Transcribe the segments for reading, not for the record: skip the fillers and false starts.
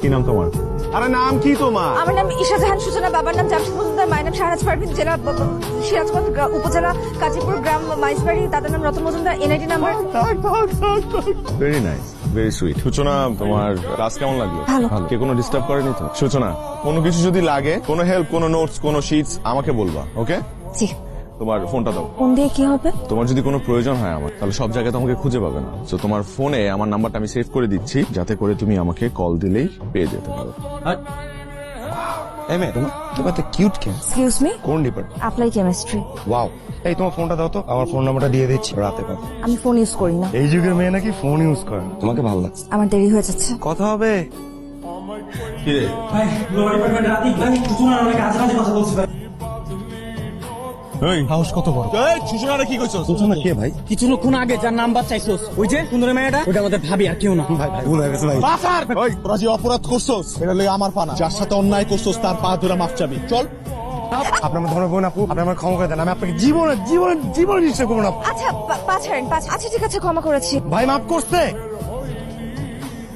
কি নাম তোমার? আরে নাম কি তোমার? আমার নাম ঈশা জাহান সূচনা, বাবার নাম জামশেদ মজুমদার, মায়ের নাম শাহরাজ পারভিন, জেলা সিরাজগঞ্জ, উপজেলা কাজীপুর, গ্রাম মাইজবাড়ি, দাদার নাম Ratan Majumdar, NID number. Very nice, very sweet. সূচনা, তোমার কাজ কেমন লাগলো? ভালো। কে কোনো ডিস্টার্ব করেনি তো? সূচনা, কোনো কিছু যদি লাগে, কোনো হেল্প, কোনো নোটস, কোনো শিটস আমাকে বলবা, ওকে? জি। তোমার ফোনটা দাও। ফোন দিয়ে কি হবে? তোমার যদি কোনো প্রয়োজন হয় আমার, তাহলে সব জায়গায় তোমাকে খুঁজে পাবে না। তো তোমার ফোনে আমার নাম্বারটা আমি সেভ করে দিচ্ছি, যাতে করে তুমি আমাকে কল দিলেই পেয়ে যেতে পারো। এই মেয়ে, তোমার তো কিউট কেন? এক্সকিউজ মি, কোন ডিপার্টমেন্ট? Apply chemistry. ওয়াও। এই তোমার ফোনটা দাও তো, আমার ফোন নাম্বারটা দিয়ে দিচ্ছি, রাতে কথা। আমি ফোন ইউজ করি না। এই যুগের মেয়ে নাকি ফোন ইউজ করে না। তোমাকে ভালো লাগছে? আমার দেরি হয়ে যাচ্ছে। কথা হবে। কি রে? ভাই লো ডিপার্টমেন্ট রাতি ভাই সূচনার অনেক আজে কথা বলছি ভাই। এই হাউস কত বড়? এই সূচনারে কি কইছস? সূচনা কে ভাই? কিছুক্ষণ আগে যার নাম্বার চাইছস ওই যে সুন্দর মেয়েটা, ওটা আমাদের ভাবি আর কেউ না। ভাই ভাই ভুল হয়ে গেছে ভাই। বাসার ওই তোরা যে অপরাধ করছস এটা লই আমার পানা, যার সাথে অন্যায় করছস তার পা ধরে মাফ চাবি। চল। আপনার মধ্যে আমার বোন আপু, আপনি আমার ক্ষমা করে দেন, আমি আপনাকে জীবনে জীবনে জীবনে নিশ্চয় করবো না। আচ্ছা পাঁচেন পাঁচ। আচ্ছা ঠিক আছে, ক্ষমা করেছি। ভাই মাফ করছে।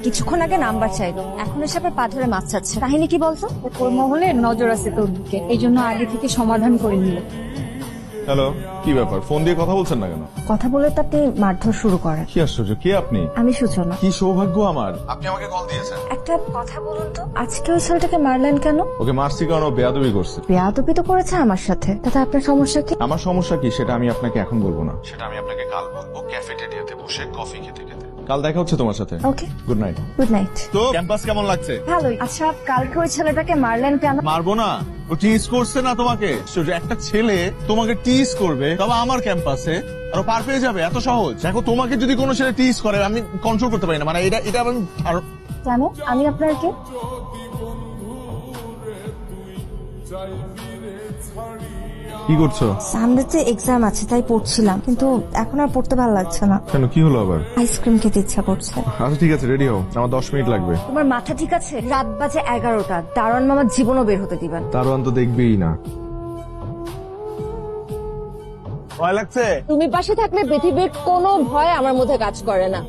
কিছুক্ষণ আগে নাম্বার চাইলো, এখন এসে আবার পা ধরে মাছ চাচ্ছে। কাহিনী কি বলতো? ওর মহলে নজর আছে তোর দিকে, এই জন্য আগে থেকে সমাধান করে নিল। হ্যালো, কি ব্যাপার? ফোন দিয়ে কথা বলছেন না কেন? কথা বলে তো আপনি মারধর শুরু করেন। কি আশ্চর্য, কে আপনি? আমি সূচনা। কি সৌভাগ্য আমার, আপনি আমাকে কল দিয়েছেন। একটা কথা বলুন তো, আজকে ওই ছেলেটাকে মারলেন কেন? ওকে মারছি কারণ ও বেয়াদবি করছে। বেয়াদবি তো করেছে আমার সাথে, তাতে আপনার সমস্যা কি? আমার সমস্যা কি সেটা আমি আপনাকে এখন বলবো না, সেটা আমি আপনাকে কাল বলবো, ক্যাফেটেরিয়াতে বসে কফি খেতে খেতে। কাল দেখা হচ্ছে তোমার সাথে। ওকে, গুড নাইট। Good night. তো ক্যাম্পাস কেমন লাগছে? ভালোই। আচ্ছা কালকে ওই ছেলেটাকে মারলেন কেন? মারবো না, ও টিজ করছে না তোমাকে। একটা ছেলে তোমাকে টিজ করবে, তবে আমার ক্যাম্পাসে, আর ও পার পেয়ে যাবে, এত সহজ? দেখো, তোমাকে যদি কোনো ছেলে টিজ করে আমি কন্ট্রোল করতে পারি না, মানে এটা আমি কেন? আমি আপনার কে? কি করছো? সামনেতে এক্সাম আছে তাই পড়ছিলাম, কিন্তু এখন আর পড়তে ভালো লাগছে না। কেন, কি হলো আবার? আইসক্রিম খেতে ইচ্ছা করছে। আচ্ছা ঠিক আছে, রেডি হও, আমার 10 মিনিট লাগবে। তোমার মাথা ঠিক আছে? রাত বাজে 11টা, দারোয়ান মামার জীবনও বের হতে দিবেন। দারোয়ান তো দেখবেই না। ভয় লাগছে? তুমি পাশে থাকলে পৃথিবীর কোনো ভয় আমার মধ্যে কাজ করে না।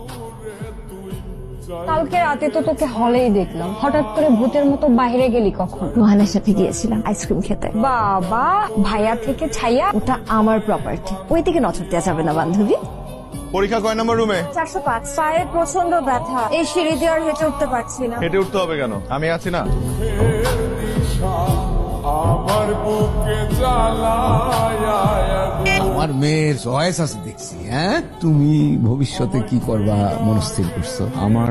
কালকে রাতে তো তোকে হলেই দেখলাম, হঠাৎ করে ভূতের মতো বাইরে গেলি কখন? রোহানের সাথে গিয়েছিলাম আইসক্রিম খেতে। বাবা, ভাইয়া থেকে ছাইয়া। ওটা আমার প্রপার্টি, ওই দিকে নজর দেওয়া যাবে না বান্ধবী। পরীক্ষা কয় নম্বর রুমে? 405। পায়ে প্রচন্ড ব্যথা, এই সিঁড়ি দিয়ে আর হেঁটে উঠতে পারছি না। হেঁটে উঠতে হবে কেন? আমি আছি না। আমার মেয়ের চয়েস আছে দেখছি। হ্যাঁ, তুমি ভবিষ্যতে কি করবা মনস্থির করছো? আমার